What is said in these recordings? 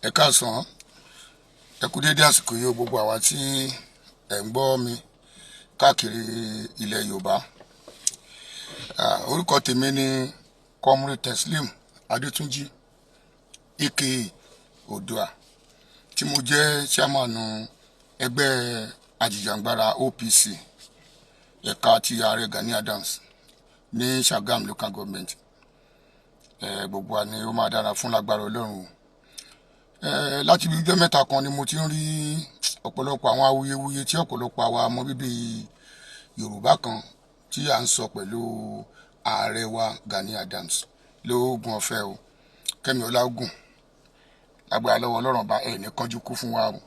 Ẹ káàsán, ẹ kú dédé àsìkò yìí gbogbo àwa tí ẹ̀ ń gbọ́ mi káàkiri ilẹ̀ Yorùbá. Orúkọ tèmi ni Comrade Teslim Adétúnjí aka Oòduà tí mo jẹ́ chairman ẹgbẹ́ ajìjàǹgbara OPC ẹ̀ka ti Ààrẹ Gani Adams ní Sàgámù local government. Gbogbo wa ni ó máa dára fún lágbára Ọlọ́run. Láti bí ọjọ́ mẹ́ta kan ni mo ti ń rí ọ̀pọ̀lọpọ̀ àwọn awuyewuye tí ọ̀pọ̀lọpọ̀ àwa ọmọ bíbí Yorùbá kan tí à ń sọ pẹ̀lú ààrẹ wa Gani Adams lóògùn ọ̀fẹ́ o, Kẹ́mi Ọláògùn, lágbára lọ́wọ́ Ọlọ́run bá ẹ̀ ní kánjú kú fún wa o.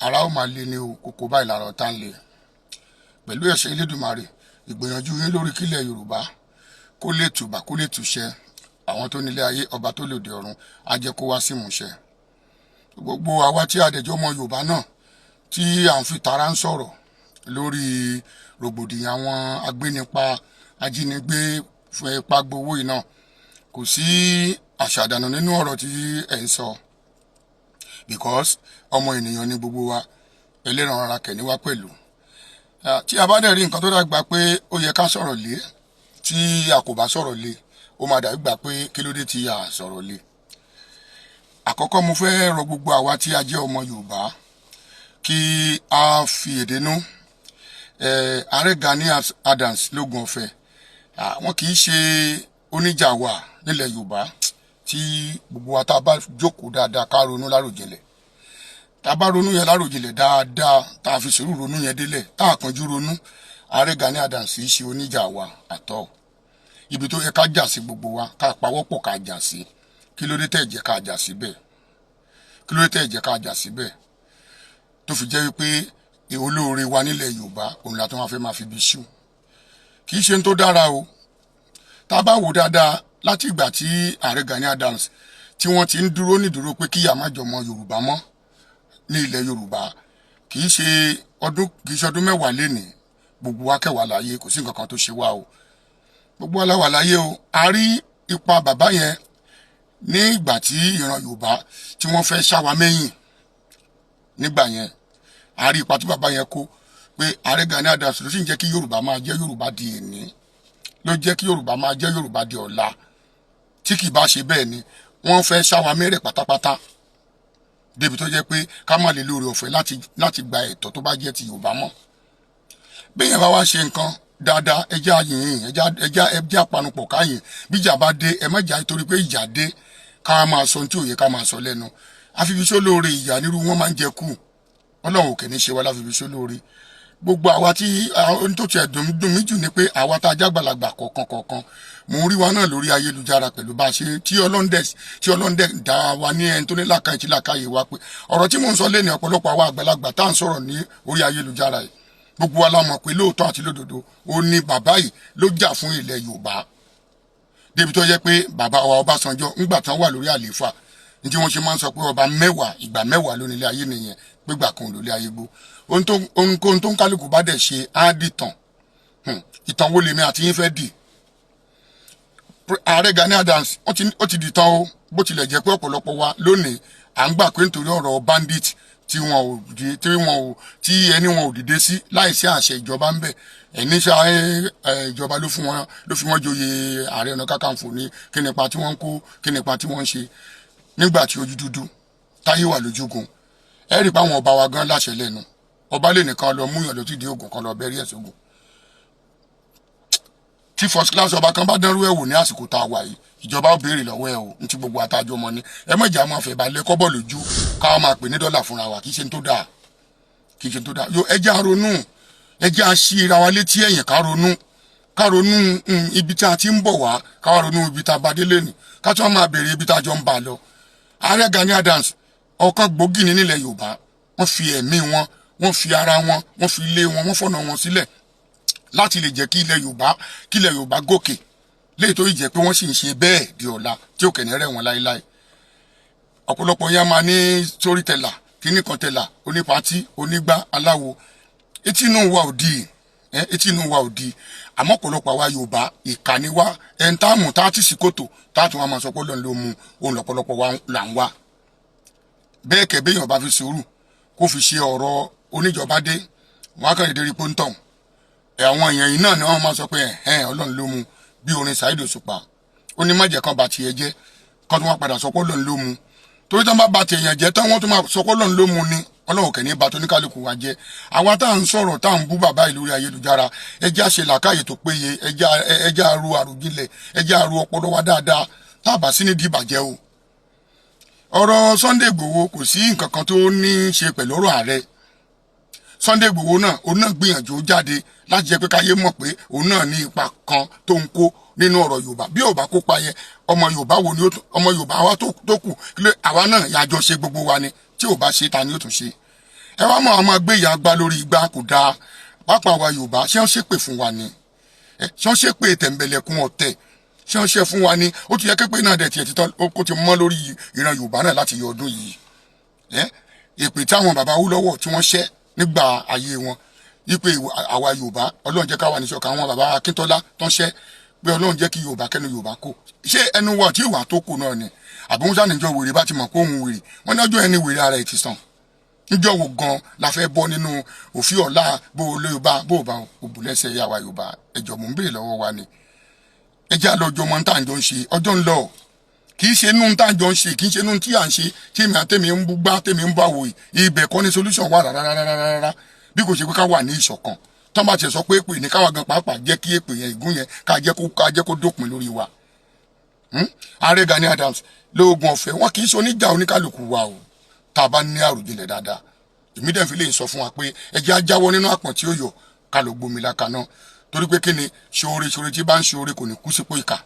Ara ó máa lé ní o, kókó báyìí lára ọ̀tá ń le. Pẹ̀lú ẹ̀ṣẹ̀ Elédùmarè, ìgbìyànjú yín lórí kílẹ̀ Yorùbá kó lè tùbà kó lè tùṣẹ́, àwọn tó nílé ayé ọba tó lòdì ọ̀run á jẹ́ kó wá sí ìmúṣẹ. Gbogbo àwa tí àdẹ̀jọ́ ọmọ Yorùbá náà tí à ń fi tara ń sọ̀rọ̀ lórí rògbòdìyàn àwọn agbénipa ajínigbé fún ipa gbowó yìí náà, kò sí àṣàdànù nínú ọ̀rọ̀ tí ẹ̀ ń sọ, because ọmọ ènìyàn ni gbogbo wa, ẹlẹ́ran ara kẹ̀ ní wá pẹ̀lú. Tí a bá dẹ̀ rí nǹkan tó dàgbà pé ó yẹ ká sọ̀rọ̀ lé, tí a kò bá sọ̀rọ̀ lé, ó máa dàbí gbà pé kí ló dé tí a sọ̀rọ̀ lé. Àkọ́kọ́ mo fẹ́ rọ gbogbo àwa tí a jẹ́ ọmọ Yorùbá kí a fi èdè nú. Ààrẹ Gani Adams lóògùn ọ̀fẹ́, wọn kì í ṣe oníjà wa nílẹ̀ Yorùbá tí gbogbo wa tá a bá jókòó dáadáa ká ronú láròjinlẹ̀. Tá a bá ronú yẹn láròjinlẹ̀ dáadáa, tá a fi sùúrù ronú yẹn délẹ̀, tá a kánjú ronú, Ààrẹ Gani Adams kì í ṣe oníjà wa àtọ́. Ibi tó yẹ ká jà sí gbogbo wa, ká pawọ́pọ̀ ká jà sí. Kí ló dé tẹ́ jẹ́ ká jà síbẹ̀? Kí ló dé tẹ́ jẹ́ ká jà síbẹ̀? Tó fi jẹ́ wípé olóore wa nílẹ̀ Yorùbá òun la tó máa fẹ́ máa fi bí ṣú. Kì í ṣe tó dára o. Tá a bá wò dáadáa láti ìgbà tí Ààrẹ Gani Adams tí wọ́n ti ń dúró nídúró pé kíyà má jọmọ Yorùbá mọ́ ní ilẹ̀ Yorùbá, kì í ṣe ọdún mẹ́wàá lénìí, gbogbo wa kẹwàá láyé, kò sí nǹkan kan tó ṣe wá o. Gbogbo wa la wà láyé o. A rí ipa bàbá yẹn ní ìgbà tí ìran Yorùbá tí wọ́n fẹ́ ṣá wa mẹ́yìn. Nígbà yẹn a rí ipa tí bàbá yẹn kó, pé Ààrẹ Gani Adams ló sì ń jẹ́ kí Yorùbá máa jẹ́ Yorùbá di èní, ló jẹ́ kí Yorùbá máa jẹ́ Yorùbá di ọ̀la. Tí kì bá ṣe bẹ́ẹ̀ ni wọ́n fẹ́ ṣá wa mẹ́rẹ̀ pátápátá, débi tó jẹ́ pé ká má lè lóore ọ̀fẹ́ láti gba ẹ̀tọ́ tó bá jẹ́ ti Yorùbá mọ́. Bí yẹn bá wá ṣe nǹkan dáadáa, ẹjẹ́ àyìn, ẹjẹ́ àpanupọ̀ káyìn. Bí ìjà bá dé, ẹ má jà nítorí pé ìjà dé ká máa sọ tí ò yẹ ká máa sọ lẹ́nu. Àfibíṣó lóore ìyà nírú wọn máa ń jẹ kú. Ọlọ́run ò kẹ́ ní ṣe wá láfibíṣó lóore. Gbogbo àwa tí ohun tó tiẹ̀ dùn mí jù ni pé àwa tá a jágbàlagbà kọ̀ọ̀kan mò ń rí wa náà lórí ayélujára pẹ̀lú bá a ṣe tí ọlọ́ndẹ̀ dá wa ní ẹni tó ní làkàyè tí làkàyè wa pé ọ̀rọ̀ tí mò ń sọ lé ní ọ̀pọ̀lọpọ̀ àwa àgbàlagbà tá à ń sọ̀rọ̀ ní orí ayélujára yìí. Gbogbo wa la mọ̀ pé lóòótọ́ àti lódodo ó ní bàbá yìí ló jà fún ilẹ̀ Yorùbá. Débi tó yẹ pé bàbá wa Ọbásanjọ́ ńgbà tán wà lórí àlééfà, ní tí wọ́n ṣe máa ń sọ pé ọba ìgbà mẹ́wàá ló nílé ayé nìyẹn, pé gbà kan lórí ayé gbó. Ohun tó ń kálukú bá dẹ̀ ṣe á dìtàn. Ìtàn wo lèmi àti yín fẹ́ dì? Ààrẹ Gani Adams ó ti dìtàn o, bó tilẹ̀ jẹ́ pé ọ̀pọ̀lọpọ̀ wa lónìí à ń gbà pé nítorí ọ̀rọ̀ bandit tí ẹni wọn ò dìde sí láìsí àṣẹ ìjọba ń bẹ, ẹni ṣá ìjọba ló fi wọn joyè Ààrẹ Ọ̀nà Kakanfò ní kí nípa tí wọ́n ń kó, kí nípa tí wọ́n ń ṣe. Nígbà tí ojú dúdú táyé wà lójúgun, ẹ rí i pé àwọn ọba wa gan láṣẹ lẹ́nu. Ọba lè nìkan lọ múyàn lọ sídìí Ògùn kan lọ bẹ́rí ẹ̀ sógun. Tí first class ọba kan bá dánrú ẹ̀ wò ní àsìkò tá a wà yìí, ìjọba ó béèrè lọ́wọ́ ẹ̀ o, ní ti gbogbo àtàjọ mọ́ ni. Ẹ má jà máa fẹ́ balẹ̀ kọ́bọ̀ lójú ká máa pè ní dọ́là fúnra wa, kì í ṣe tó dáa. Kì í ṣe tó dáa. Ẹ jẹ́ á ronú, ẹ jẹ́ á ṣí ra wa létí ẹ̀yìn ká ronú ibi tí a ti ń bọ̀ wá, ká wá ronú ibi tá a bá dé lẹ́nu, ká tún máa béèrè ibi tá a jọ ń bá lọ. Ààrẹ Gani Adams ọ̀kan gbòógì ní nílẹ̀ Yorùbá, wọ́n fi ẹ̀mí wọn, wọ́n fi ara wọn, wọ́n fi ilé wọn, wọ́n fọ̀nà wọn sílẹ̀ láti lè jẹ́ kí ilẹ̀ Yorùbá gòkè, léyìí tó yìí jẹ́ pé wọ́n sì ń ṣe bẹ́ẹ̀ di ọ̀la tí ò kẹ̀ ní rẹ̀ wọn láéláé. Ọ̀pọ̀lọpọ̀ yẹn máa ní storyteller, kíní kan tẹ̀là, onípatí, onígbá, aláwo. Etí inú wa ò di, àmọ́ ọ̀pọ̀lọpọ̀ àwa Yorùbá ìkànnì wa ẹni tá a mú tá a ti sí kòtò tá a tún wá máa sọ pé Ọlọ́run ló mú òun lọ́pọ̀lọpọ̀ wa là ń wá. bẹ́ẹ̀ kẹ́ béèyàn bá fi sùúrù kó fi ṣe ọ̀rọ̀ oníjọba dé wọn á kàn dédé rí pọ́ńtọ̀ àwọn èèyàn yìí náà ni wọ́n máa sọ pé ọlọ́run ló mú bí orin Saheed Òṣùpá ó ní má jẹ́ kan bá tiẹ̀ jẹ́ kan tó wá padà sọ pé ọlọ́run ló mú torí tán bá ba tèèyàn jẹ́ tán wọ́n tó máa sọ pé ọlọ́run ló mú ni ọlọ́run kẹ̀ ní ba tó ní kálukú wa jẹ́ àwa tá à ń sọ̀rọ̀ tá à ń bú bàbá yìí lórí ayélujára ẹjẹ́ àṣẹ làákàyè tó péye ẹjẹ́ àrò àròjinlẹ̀ ẹjẹ́ àrò ọpọlọ wa dáadáa tá a bá sí ní dìbàjẹ́ o. ọ̀rọ̀ Sunday Igboho kò sí nǹkan kan tó ní í ṣe pẹ̀lú ọ̀rọ̀ ààrẹ. Sunday Igboho náà òun náà gbìyànjú jáde láti jẹ́ pé káyé mọ̀ pé òun náà ní ipa kan tó ń kó nínú ọ̀rọ̀ Yorùbá bí Yorùbá kópa yẹn ọmọ Yorùbá wo ni ọmọ Yorùbá wa tó kù àwa náà yàjọ ṣe gbogbo wa ni tí ò bá ṣe ta ni ó tún ṣe. ẹ wá mọ àwọn agbé ìyá gbá lórí igbá kò dáa pápá wa Yorùbá ṣé wọ́n ṣépè fún wa ni ṣé wọ́n ṣépè tẹ̀m̀bẹ̀lẹ̀kún ọ̀tẹ̀ ṣé wọ́n ṣe fún wa ni ó ti yẹ képe náà dẹ̀ tiẹ̀ títọ́ kó ti mọ́ lórí ìran Yorùbá náà láti yọ ọdún yìí èpè táwọn bàbá Awólọ́wọ̀ tí wọ́n ṣẹ́ nígbà ayé wọn wípé àwa Yorùbá Ọlọ́run jẹ́ káwa níṣọ̀kan àwọn bàbá Akíntọ́lá tán ṣẹ́ pé Ọlọ́run jẹ́ kí Yorùbá kẹ́nu Yorùbá kò ṣé ẹnu wa tí ìwà tó kù náà ni àbí wọn sànìjọ wèrè bá ti mọ̀ pé òun wèrè wọn ní ọjọ́ ẹni wèrè ara ẹ̀ ti sàn níjọ́ wo gan la fẹ́ bọ́ nínú òfin ọ̀la bó o Yorùbá bó o bá òbú lẹ́sẹ̀ àwa Yorùbá ẹjọ́ mò ń béèrè lọ́wọ́ wa ni ẹjẹ́ àlọ́jọ́ mọ́ tá à ń jọ ń ṣe ọjọ́ ń lọ kì í ṣe inú tá à ń jọ ń ṣe kì í ṣe inú tí à ń ṣe tí èmi àtẹ̀mí ń bú gbá tẹ̀mí ń bá wò ibẹ̀ kọ́ ni solution wà rárá bí kò ṣe pé ká wà ní ìṣọ̀kan tán bá tiẹ̀ sọ pé èpè ní káwa gan pàápàá jẹ́ kí èpè yẹn ìgún yẹn ká jẹ́ kó dópin lórí wa. Ààrẹ Gani Adams lóògùn ọ̀fẹ́ wọn kì í ṣe oníjà oníkálukú wa o tá a bá ní àròjinlẹ̀ dáadáa èmi dẹ̀ fi lè sọ fún wa pé ẹ jẹ́ á jáwọ́ nínú àpọ̀n tí ó yọ ká lọ gbomi lákaná torí pé kíni ṣoore tí bá ń ṣoore kò ní kú sípò ìkà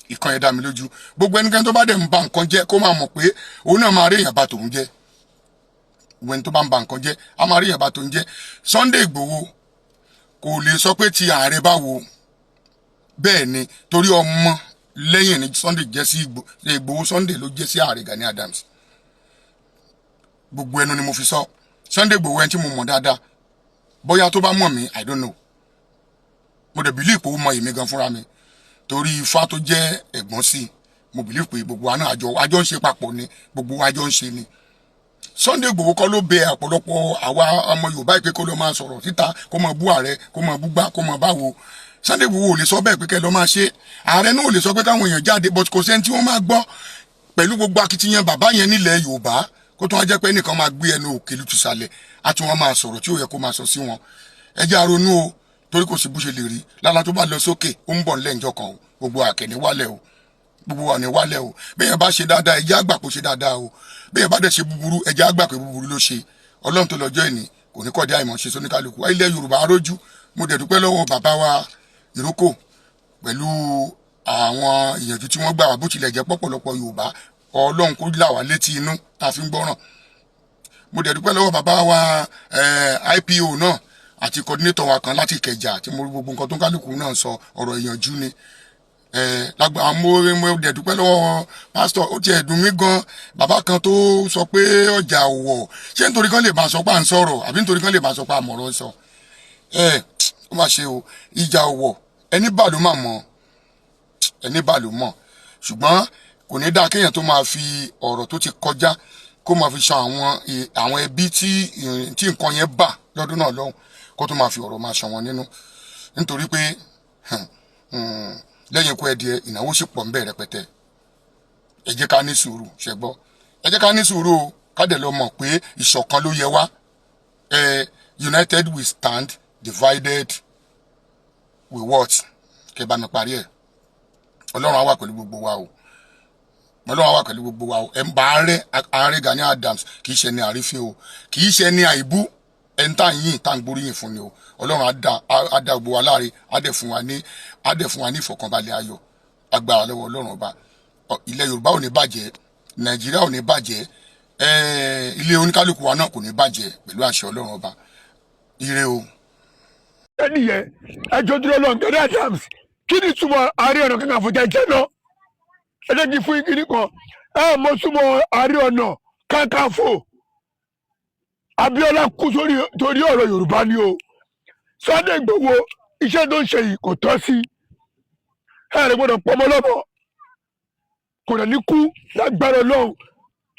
ìkan ẹ̀ dá mi lójú gbogbo ẹnikẹ́ni tó bá dẹ̀ ń ba nǹkan jẹ́ kó máa mọ̀ pé òun náà máa rí èèyàn bá tòun jẹ́ gbogbo ẹni tó bá ń ba nǹkan jẹ́ á máa rí èèyàn bá tòun jẹ́ Sunday Igboho kò lè sọ pé ti ààrẹ báwo bẹ́ẹ̀ ni torí ọmọ lẹ́yìn ní Sunday jẹ́ sí Igboho Sunday ló jẹ́ sí ààrẹ Gani Adams gbogbo ẹnu ni mo fi sọ Sunday Igboho ẹni tí mo mọ̀ dáadáa bóyá tó bá mọ̀ mí I don't know mo dẹ̀ believe pé ó mọ èmi gan fúnra mi torí ifá tó jẹ́ ẹ̀gbọ́n sí mo believe pé gbogbo wa náà àjọ ń ṣe papọ̀ ni gbogbo wa àjọ ń ṣe ni Sunday Igboho kọ́ ló bẹ ọ̀pọ̀lọpọ̀ àwa ọmọ Yorùbá ìpè kó lọ máa sọ̀rọ̀ síta kó máa bú ààrẹ kó máa bú gbá kó máa báwo Sunday Igboho ò lè sọ bẹ́ẹ̀ pé kẹ́ lọ máa ṣe ààrẹ náà ò lè sọ pé káwọn èèyàn jáde but kò sẹ́ni tí wọ́n máa gbọ́ pẹ̀lú gbogbo akitiyan bàbá yẹn nílẹ̀ Yorùbá kó tó wá jẹ́ pé ẹnìkan máa gbé ẹnu òkèlú tùsàlẹ̀ àti wọn máa sọ̀rọ̀ tí ó yẹ kó máa sọ sí wọn ẹ jẹ́ àronú o torí kò sí bó ṣe lè rí lára tó bá lọ sókè ó ń bọ̀ nílẹ̀ ìjọ kan o gbogbo àkẹ́ni wálẹ̀ o gbogbo wa ní wálẹ̀ o bẹ́ẹ̀ bá ṣe dáadáa ẹjẹ́ àgbà kó ṣe dáadáa o bẹ́ẹ̀ bá dẹ̀ ṣe búburú ẹjẹ́ àgbà pé búburú ló ṣe Ọlọ́run tó lọ́jọ́ ìní kò ní kọ́ dé àìmọ̀ ṣe sóníkálukú ilẹ̀ Yorùbá arójú mo dẹ̀ dúpẹ́ lọ́wọ́ bàbá wa Ìrókò pẹ̀lú àwọn ìyànjú tí wọ́n gbà wá bó tilẹ̀ jẹ́ pọ̀pọ̀lọpọ̀ Yorùbá Ọlọ́run kó là wá létí inú tá a fi ń gbọ́ràn mo dẹ̀ dúpẹ́ lọ́wọ́ bàbá wa IPO náà àti coordinator wa kan láti Ìkẹjà tí mo rí gbogbo nǹkan tó ń kálukú náà sọ ọ̀rọ̀ ìyànjú ni lágbà mo dẹ̀ dúpẹ́ lọ́wọ́ pásítọ̀ ó tiẹ̀ dùn mí gan bàbá kan tó sọ pé ọjà ọ̀wọ̀ ṣé nítorí kan lè bá sọ pé à ń sọ̀rọ̀ àbí nítorí kan lè bá sọ pé àmọ̀rọ̀ sọ ó má ṣe o ìjà ọ̀wọ̀ ẹni bà ló mà mọ̀ ẹni bà ló mọ̀ ṣùgbọ́n kò ní dáa kéèyàn tó máa fi ọ̀rọ̀ tó ti kọjá kó máa fi ṣan àwọn ẹbí tí nǹkan yẹn bà lọ́dún náà lọ́hùn kó tó máa fi ọ̀rọ̀ máa ṣan wọn nínú nítorí pé lẹ́yìn ikú ẹdìẹ ìnáwó sì pọ̀ ń bẹ̀ rẹpẹtẹ ẹ jẹ́ ká ní sùúrù ṣẹgbọ́ ẹ jẹ́ ká ní sùúrù o ká dẹ̀ lọ mọ̀ pé ìṣọ̀kan ló yẹ wá united we stand divided we what kẹ bá mi parí ẹ̀ Ọlọ́run á wà pẹ̀lú gbogbo wa o Ọlọ́run á wà pẹ̀lú gbogbo wa o ẹ̀ ń bá ààrẹ Gani Adams kì í ṣe ní àrífín o kì í ṣe ní àìbú ẹ̀ ń tà yín tá ń gbóríyìn fún ni o Ọlọ́run á dá gbogbo wa láre á dẹ̀ fún wa ní ìfọ̀kànbalẹ̀ ayọ̀ agbára lọ́wọ́ Ọlọ́run ọba ilẹ̀ Yorùbá ò ní bàjẹ́ Nàìjíríà ò ní bàjẹ́ ilé oníkálukú wa náà kò ní bàjẹ́ pẹ̀lú àṣẹ Ọlọ́run ọba ire o. ẹnìyẹn ẹjọ́ dúró lọ Gani Adams kí ni túmọ̀ Ààrẹ Ọ̀nà Kakanfò jẹ́ náà ẹlẹ́jì fún ìkíní kan mọ túmọ̀ Ààrẹ Ọ̀nà Kakanfò Abíọ́lá kú torí ọ̀rọ̀ Yorùbá ni o Sunday Igboho iṣẹ́ tó ń ṣe yìí kò tọ́ sí ẹ̀rẹ̀ gbọ́dọ̀ pọ́nmọ́ lọ́mọ kò dẹ̀ ní kú lágbára Ọlọ́run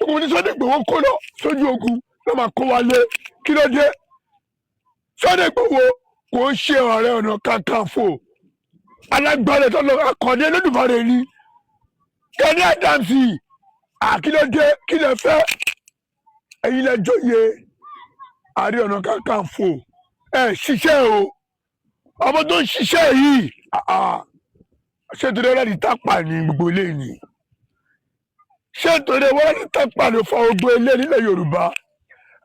òun ní Sunday Igboho kó lọ sójú ogun ló máa kó wa lé kí ló dé Sunday Igboho kò ń ṣe Ààrẹ Ọ̀nà Kakanfò alágbára tó lọ akọ̀dé lódùmarè ni Gani Adams àkílódé kí lè fẹ́ ẹ̀yin lè jóye Ààrẹ Ọ̀nà Kakanfò ṣiṣẹ́ o ọmọ tó ń ṣiṣẹ́ yìí ṣé torí ọlọ́ọ̀dì tápà ní gbogbo ilé ni ṣé torí ọlọ́ọ̀dì tápà ló fa gbogbo ilé nílẹ̀ Yorùbá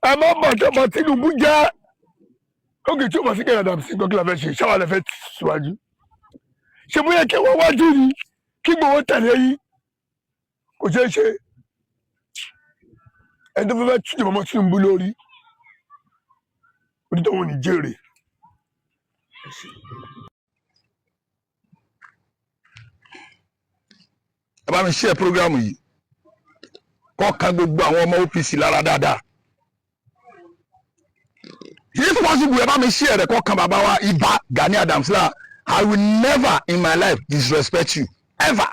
ẹ má bàjọ́bọ̀ Tinubu jẹ́ ókè tí ó bá sí Gani Adams gbọ́ kí la fẹ́ ṣe ṣáwa lè fẹ́ síwájú ṣe bóyá kí wọ́n wájú ni kí Igboho tẹ̀lé yìí kò ṣeé ṣe ẹni tó fẹ́ tún ìmọ̀ Tinubu lórí onítọ̀ wọn ní jèrè. ẹ bá mi share program yìí kọ́ kan gbogbo àwọn ọmọ OPC lára dáadáa if possible ẹ bá mi share rẹ̀ kọ́ kan bàbá wa Ìbà Gani Adams la I will never in my life disrespect you ever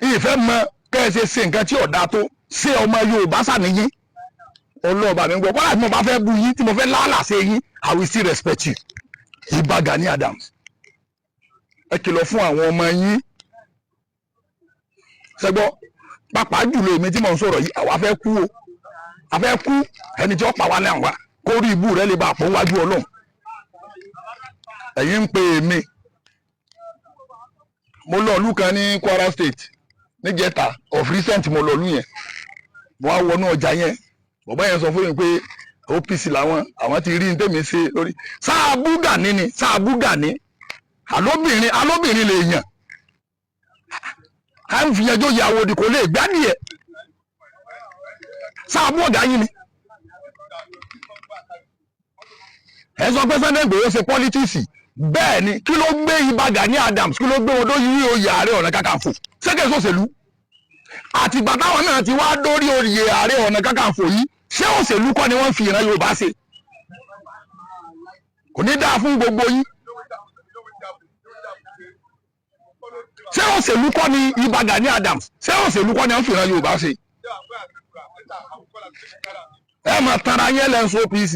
ìfẹ́ mọ kẹ́ẹ̀ṣe ṣe nǹkan tí ọ̀dà tó ṣé ọmọ Yorùbá sàníyí ọlọ́ọ̀bà mi gbọ́ kọ́lá tí mo bá fẹ́ bu yín tí mo fẹ́ lálà ṣe yín I will still respect you Ìbà Gani Adams ẹ kìlọ̀ fún àwọn ọmọ yín ṣẹgbọ́ pàápàá jùlọ èmi tí mò ń sọ̀rọ̀ yìí àwa fẹ́ kú o a fẹ́ kú ẹni tí ó pa wá lẹ́hìn wa kó rí ibú rẹ lè bá àpò wájú Ọlọ́run ẹ̀yin ń pe èmi mo lọ ìlú kan ní Kwara State níjẹta of recent mo lọ ìlú yẹn mo wá wọnú ọjà yẹn bàbá yẹn sọ fún mi pé OPC làwọn àwọn ti rí ní tèmi ṣe lórí sáàbù Gani ni sáàbù Gani alóbìnrin lè yàn à ń fìyànjọ ìyàwó òdì kò lè gbádìí sáàbù ọ̀gá yín ni ẹ sọ pé Sunday Igboho ṣe politics bẹ́ẹ̀ ni kí ló gbé Ìbà Gani Adams kí ló gbé wọn lórí oyè Ààrẹ Ọ̀nà Kakanfò ṣéke sòṣèlú àtìgbà táwọn náà ti wá dórí oyè Ààrẹ Ọ̀nà Kakanfò yìí ṣé òṣèlú kọ́ ni wọ́n fi ìran Yorùbá ṣe kò ní dáa fún gbogbo yín ṣé òṣèlú kọ́ ni Ìbà Gani Adams ṣé òṣèlú kọ́ ni wọ́n fi ìran Yorùbá ṣe ẹ máa tara yẹn lẹ́nso OPC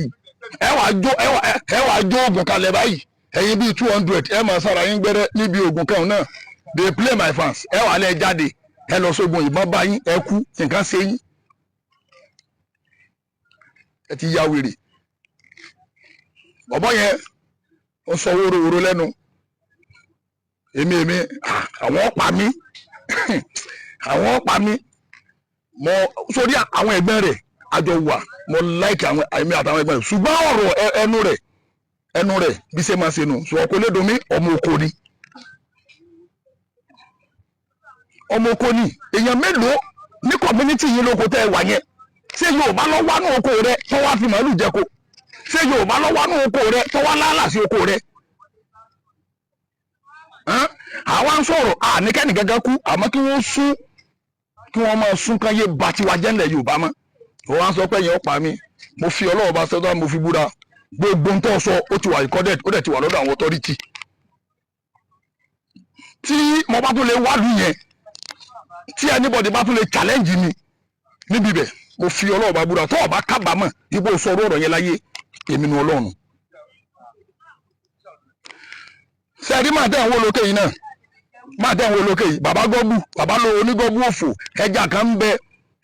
ẹ wàá jó oògùn kalẹ̀ báyìí ẹ̀yin bíi 200 ẹ máa sára yín gbẹ́rẹ́ níbi oògùn kan náà they play my fans ẹ wàá lẹ́ jáde ẹ lọ sógun ìbọn bá yín ẹ kú nǹkan ṣe yín ẹ ti ya wèrè bọ̀bọ̀ yẹn ó sọ wórówóró lẹ́nu èmi àwọn ọ̀pá mi àwọn ọ̀pá mi mo sórí àwọn ẹgbẹ́ rẹ̀ àjọ wà mo like àwọn àmì àtàwọn ẹgbẹ́ rẹ̀ ṣùgbọ́n ọ̀rọ̀ ẹnu rẹ̀ bí ṣe máa ṣe nù sọ ọkọ lédomi ọmọ oko ni èèyàn mélòó ní community yìí lóko tẹ́ ẹ wà yẹn ṣé Yorùbá lọ wá ní oko rẹ tó wá fi màálù jẹko ṣé Yorùbá lọ wá ní oko rẹ tó wá lálà sí oko rẹ àwa ń sọ̀rọ̀ àníkẹ́ni gẹ́gẹ́ kú àmọ́ kí wọ́n máa sún kan yé ba tiwa jẹ́ ńlẹ̀ Yorùbá mọ́ wọ́n á sọ pé yẹn ó pa mí mo fi Ọlọ́run bá sọ́dọ̀ mo fi búra gbogbo ń tọ́ sọ ó ti wà recorded ó dẹ̀ ti wà lọ́dọ̀ àwọn authority tí mo bá tún lè wádùú yẹn tí anybody bá tún lè challenge mi níbi bẹ̀ mo fi Ọlọ́run bá búra tó o bá kábàámọ̀ ipò sọ̀rọ̀ ọ̀rọ̀ yẹn láyé èmi nu Ọlọ́run sẹ́ẹ̀rí máa tẹ̀ ń wó lókè yìí náà máa tẹ̀ ń wó lókè yìí bàbá gọ́gù bàbá lo onígọ́gù òfò ẹja kan ń bẹ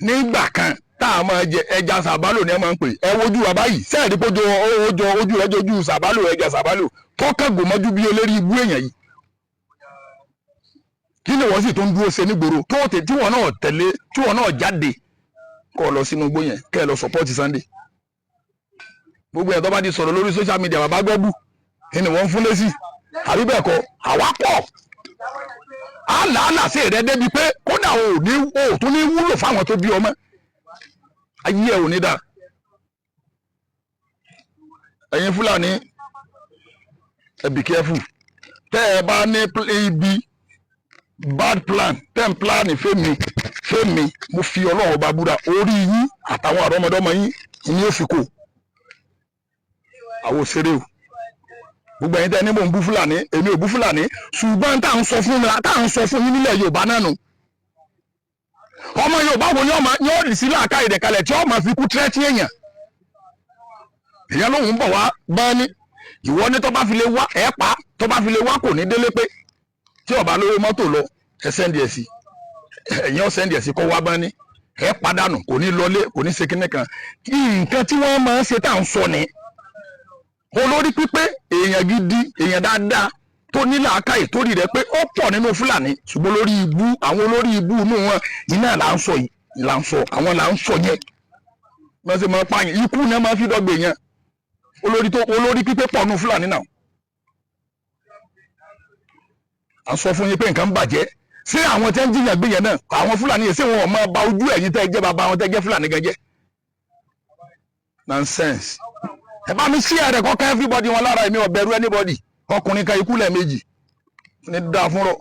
nígbà kan tá a máa jẹ ẹja sàbálò ni ẹ máa ń pè ẹ wojú bàbá yìí sẹ́ẹ̀rí pójó ojú rẹ jojú sàbálò ẹja sàbálò tọ́kàn gòmọ́jú bí olórí ibú èèyàn yìí kí ni wọ́n sì tó ń dúró ṣe nígboro tí wọ́n náà tẹ̀lé tí wọ́n náà jáde kọ́ lọ sínú igbó yẹn kẹ́ ẹ lọ sọpọ́ọ̀tì Sunday gbogbo ẹ̀ tó bá ti sọ̀rọ̀ lórí social media bàbá gọ́gù ẹni wọ́n fún lésì àbí bẹ́ẹ̀ kọ́ àwa pọ̀ àlàálà sí rẹ débi pé kódà o tún ní wúlò fáwọn tó bí ọmọ ayé ẹ ò ní dà ẹ̀yin Fúlàní ẹ be careful tẹ́ ẹ bá ní ibi bad plan tẹ́ ń plan fẹ́mi mo fi Ọlọ́run bá búra orí yín àtàwọn àrọ́mọdọ́mọ yín ní òfìkò àwọn òṣèré o gbogbo ẹ̀yin tẹ́ ní mò ń bú Fúlàní èmi ò bú Fúlàní ṣùgbọ́n tá à ń sọ fún yín nílẹ̀ Yorùbá náà nù ọmọ Yorùbá wo ni ọmọ yóò rì sí làákà ìdẹ̀kalẹ̀ tí ọmọ fi kú tírẹ́tì èèyàn lóhùn bọ̀ wá bá ní ìwọ ní tó bá fi lè wá ẹ̀ pa tó bá fi lè wá kò ní délé pé tí ọba lówó mọ́tò lọ ẹ sẹ́ndì ẹ̀ sí ẹ̀yìn ọ̀sẹ́ndì ẹ̀ sí kọ́ wá bá ní ẹ̀ padànù kò ní lọlé kò ní ṣe kíní kan nǹkan tí wọ́n máa ń ṣe tá à ń sọ ni olórí pípé èèyàn gidi èèyàn dáadáa tó ní làákàyè tó rí rẹ pé ó pọ̀ nínú Fúlàní ṣùgbọ́n olórí ibú àwọn olórí ibú inú wọn iná là ń sọ yìí là ń sọ àwọn là ń sọ yẹn wọ́n ṣe máa pààyàn ikú náà máa fi dọ́gbe yẹn olórí pípé pọ̀ nínú Fúlàní náà à ń sọ fún yín pé nǹkan bàjẹ́ ṣé àwọn tẹ́ ń jiyàn gbé yẹn náà àwọn Fúlàní yẹn ṣé wọn ò máa ba ojú ẹ̀yin tẹ́ jẹ́ bàbá wọn tẹ́ jẹ́ Fúlàní gan jẹ́ nonsense ẹ bá mi share rẹ̀ kọ́kọ́ everybody wọn lára èmi ò bẹ̀rù anybody ọkùnrin kan ikú lẹ́ẹ̀mejì ní dáa fúnrọ̀.